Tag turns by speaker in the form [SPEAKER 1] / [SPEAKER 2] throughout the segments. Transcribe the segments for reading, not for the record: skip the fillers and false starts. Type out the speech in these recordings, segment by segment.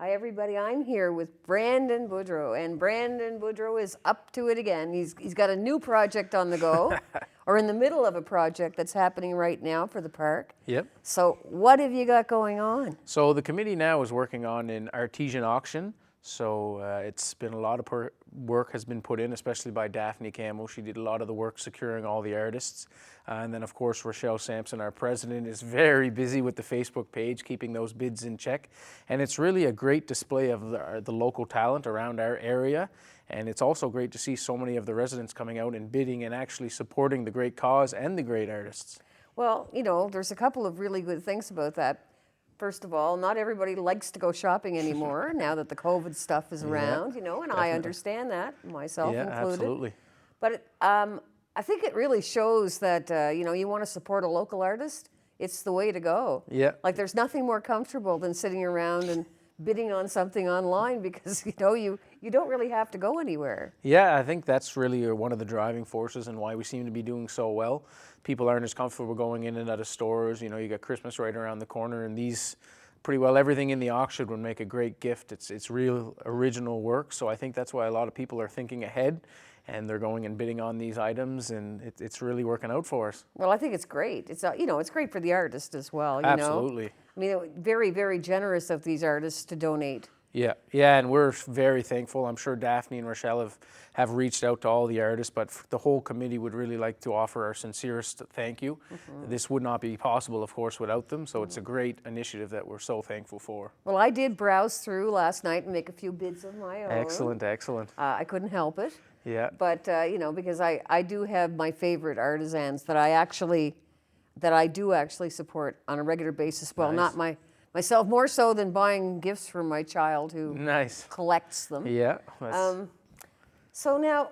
[SPEAKER 1] Hi, everybody. I'm here with Brandon Boudreau, and Brandon Boudreau is up to it again. He's got a new project on the go, or in the middle of a project that's happening right now for the park.
[SPEAKER 2] Yep.
[SPEAKER 1] So what have you got going on?
[SPEAKER 2] So the committee now is working on an artesian auction. So it's been a lot of work has been put in, especially by Daphne Campbell. She did a lot of the work securing all the artists. And then, of course, Rochelle Sampson, our president, is very busy with the Facebook page, keeping those bids in check. And it's really a great display of the local talent around our area. And it's also great to see so many of the residents coming out and bidding and actually supporting the great cause and the great artists.
[SPEAKER 1] Well, you know, there's a couple of really good things about that. First of all, not everybody likes to go shopping anymore now that the COVID stuff is around, you know, and
[SPEAKER 2] definitely.
[SPEAKER 1] I understand that, myself
[SPEAKER 2] Yeah,
[SPEAKER 1] included.
[SPEAKER 2] absolutely.
[SPEAKER 1] But I think it really shows that, you know, you want to support a local artist, it's the way to go.
[SPEAKER 2] Yeah.
[SPEAKER 1] Like there's nothing more comfortable than sitting around and bidding on something online because, you know, you don't really have to go anywhere.
[SPEAKER 2] Yeah, I think that's really one of the driving forces and why we seem to be doing so well. People aren't as comfortable going in and out of stores. You know, you got Christmas right around the corner, and these, pretty well everything in the auction would make a great gift. It's real original work, so I think that's why a lot of people are thinking ahead, and they're going and bidding on these items, and it's really working out for us.
[SPEAKER 1] Well, I think it's great. It's, you know, it's great for the artist as well, you know.
[SPEAKER 2] Absolutely.
[SPEAKER 1] I mean, very, very generous of these artists to donate.
[SPEAKER 2] Yeah, and we're very thankful. I'm sure Daphne and Rochelle have reached out to all the artists, but the whole committee would really like to offer our sincerest thank you. This would not be possible, of course, without them, so it's a great initiative that we're so thankful for.
[SPEAKER 1] Well, I did browse through last night and make a few bids of my own.
[SPEAKER 2] Excellent, excellent.
[SPEAKER 1] I couldn't help it.
[SPEAKER 2] Yeah.
[SPEAKER 1] But, you know, because I do have my favorite artisans that I do actually support on a regular basis. Well,
[SPEAKER 2] Nice.
[SPEAKER 1] not myself, more so than buying gifts for my child who
[SPEAKER 2] Nice.
[SPEAKER 1] collects them.
[SPEAKER 2] Yeah.
[SPEAKER 1] So now,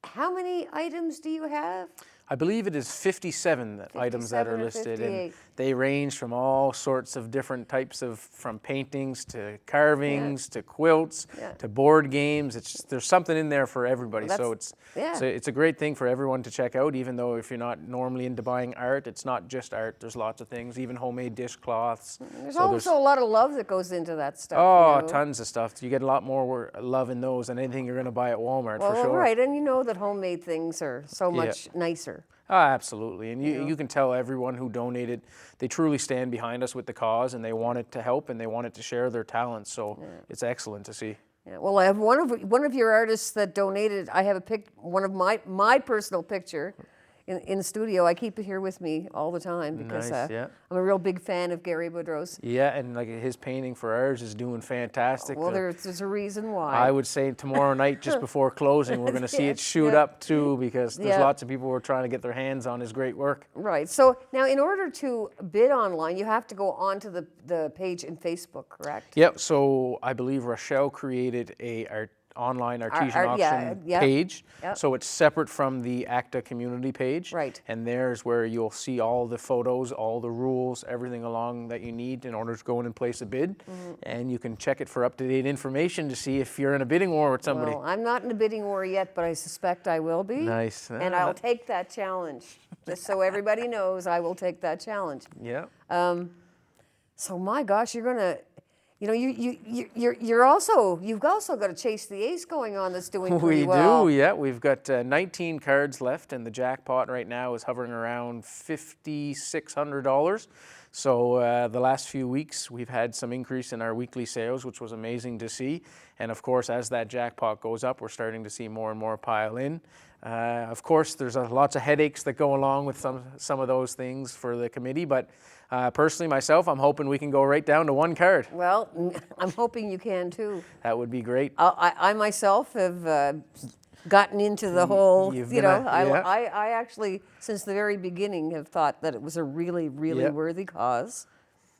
[SPEAKER 1] how many items do you have?
[SPEAKER 2] I believe it is 57 items that
[SPEAKER 1] 57
[SPEAKER 2] are
[SPEAKER 1] or
[SPEAKER 2] listed,
[SPEAKER 1] 58.
[SPEAKER 2] and they range from all sorts of different types from paintings to carvings to quilts to board games. There's something in there for everybody, so it's a great thing for everyone to check out. Even though if you're not normally into buying art, it's not just art. There's lots of things, even homemade dishcloths.
[SPEAKER 1] There's also a lot of love that goes into that stuff.
[SPEAKER 2] Oh,
[SPEAKER 1] you know?
[SPEAKER 2] tons of stuff. You get a lot more love in those than anything you're going to buy at Walmart,
[SPEAKER 1] Well,
[SPEAKER 2] for sure.
[SPEAKER 1] right, and you know that homemade things are so much nicer.
[SPEAKER 2] Oh, absolutely. And you can tell everyone who donated, they truly stand behind us with the cause, and they wanted to help and they wanted to share their talents. So it's excellent to see.
[SPEAKER 1] Yeah, well, I have one of your artists that donated. I have one of my personal picture in the studio. I keep it here with me all the time because
[SPEAKER 2] Nice, yeah.
[SPEAKER 1] I'm a real big fan of Gary Boudreau's.
[SPEAKER 2] Yeah, and like his painting for ours is doing fantastic.
[SPEAKER 1] Well, there's a reason why.
[SPEAKER 2] I would say tomorrow night, just before closing, we're going to see it shoot up too, because there's lots of people who are trying to get their hands on his great work.
[SPEAKER 1] Right. So now, in order to bid online, you have to go onto the page in Facebook, correct?
[SPEAKER 2] Yep. So I believe Rochelle created a online artesian auction page.
[SPEAKER 1] Yep.
[SPEAKER 2] So it's separate from the ACTA community page.
[SPEAKER 1] Right.
[SPEAKER 2] And there's where you'll see all the photos, all the rules, everything along that you need in order to go in and place a bid. And you can check it for up-to-date information to see if you're in a bidding war with somebody.
[SPEAKER 1] Well, I'm not in a bidding war yet, but I suspect I will be.
[SPEAKER 2] Nice.
[SPEAKER 1] And I'll take that challenge. Just so everybody knows, I will take that challenge.
[SPEAKER 2] Yeah.
[SPEAKER 1] So my gosh, you're gonna, you know, you've also got a Chase the Ace going on that's doing pretty well.
[SPEAKER 2] We do, yeah. We've got 19 cards left, and the jackpot right now is hovering around $5,600. So the last few weeks, we've had some increase in our weekly sales, which was amazing to see. And of course, as that jackpot goes up, we're starting to see more and more pile in. Of course, there's lots of headaches that go along with some of those things for the committee, but personally, myself, I'm hoping we can go right down to one card.
[SPEAKER 1] Well, I'm hoping you can too.
[SPEAKER 2] That would be great.
[SPEAKER 1] I myself have gotten into the whole, I actually, since the very beginning, have thought that it was a really, really worthy cause.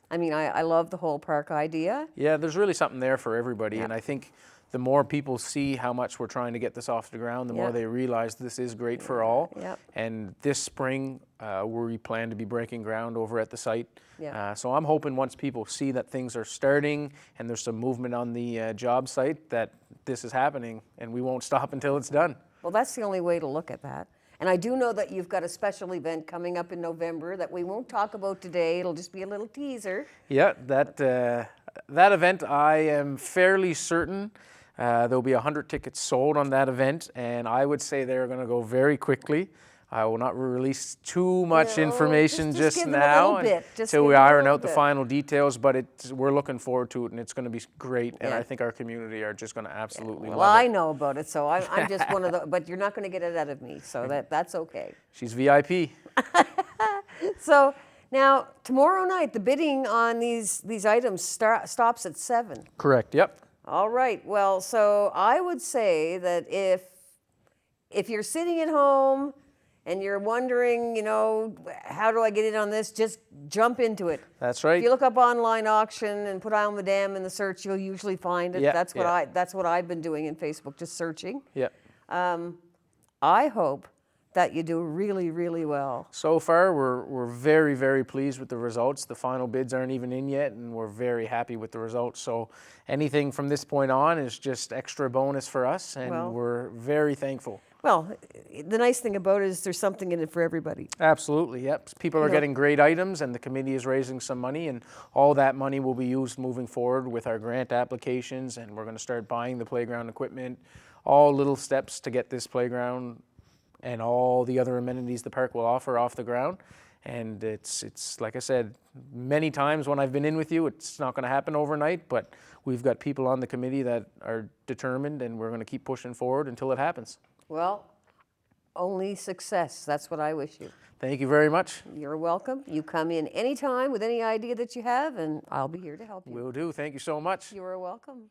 [SPEAKER 1] I mean, I love the whole park idea.
[SPEAKER 2] Yeah, there's really something there for everybody, and I think the more people see how much we're trying to get this off the ground, the more they realize this is great for all. And this spring, we plan to be breaking ground over at the site. So I'm hoping once people see that things are starting and there's some movement on the job site, that this is happening and we won't stop until it's done.
[SPEAKER 1] Well, that's the only way to look at that. And I do know that you've got a special event coming up in November that we won't talk about today. It'll just be a little teaser.
[SPEAKER 2] Yeah, that that event, I am fairly certain there'll be 100 tickets sold on that event, and I would say they're going to go very quickly. I will not release too much information
[SPEAKER 1] just
[SPEAKER 2] just
[SPEAKER 1] give them a
[SPEAKER 2] now
[SPEAKER 1] little bit. Just
[SPEAKER 2] until
[SPEAKER 1] give
[SPEAKER 2] we
[SPEAKER 1] them a
[SPEAKER 2] iron
[SPEAKER 1] little
[SPEAKER 2] out the
[SPEAKER 1] bit.
[SPEAKER 2] final details, but we're looking forward to it, and it's going to be great, and
[SPEAKER 1] Yeah.
[SPEAKER 2] I think our community are just going to absolutely
[SPEAKER 1] Well,
[SPEAKER 2] love
[SPEAKER 1] I
[SPEAKER 2] it.
[SPEAKER 1] know about it, so I'm just one of the. But you're not going to get it out of me, so that's okay.
[SPEAKER 2] She's VIP.
[SPEAKER 1] So now tomorrow night, the bidding on these items stops at 7.
[SPEAKER 2] Correct, yep.
[SPEAKER 1] All right. Well, so I would say that if you're sitting at home and you're wondering, how do I get in on this? Just jump into it.
[SPEAKER 2] That's right.
[SPEAKER 1] If you look up online auction and put Isle the Dam in the search, you'll usually find it.
[SPEAKER 2] Yeah,
[SPEAKER 1] That's what
[SPEAKER 2] yeah.
[SPEAKER 1] that's what I've been doing in Facebook, just searching.
[SPEAKER 2] Yep.
[SPEAKER 1] I hope that you do really, really well.
[SPEAKER 2] So far, we're very, very pleased with the results. The final bids aren't even in yet, and we're very happy with the results. So anything from this point on is just extra bonus for us, and
[SPEAKER 1] Well-
[SPEAKER 2] we're very thankful.
[SPEAKER 1] Well, the nice thing about it is there's something in it for everybody.
[SPEAKER 2] Absolutely, yep. People are getting great items, and the committee is raising some money, and all that money will be used moving forward with our grant applications, and we're going to start buying the playground equipment, all little steps to get this playground and all the other amenities the park will offer off the ground. And it's like I said, many times when I've been in with you, it's not going to happen overnight, but we've got people on the committee that are determined, and we're going to keep pushing forward until it happens.
[SPEAKER 1] Well, only success. That's what I wish you.
[SPEAKER 2] Thank you very much.
[SPEAKER 1] You're welcome. You come in anytime with any idea that you have, and I'll be here to help you.
[SPEAKER 2] Will do. Thank you so much.
[SPEAKER 1] You are welcome.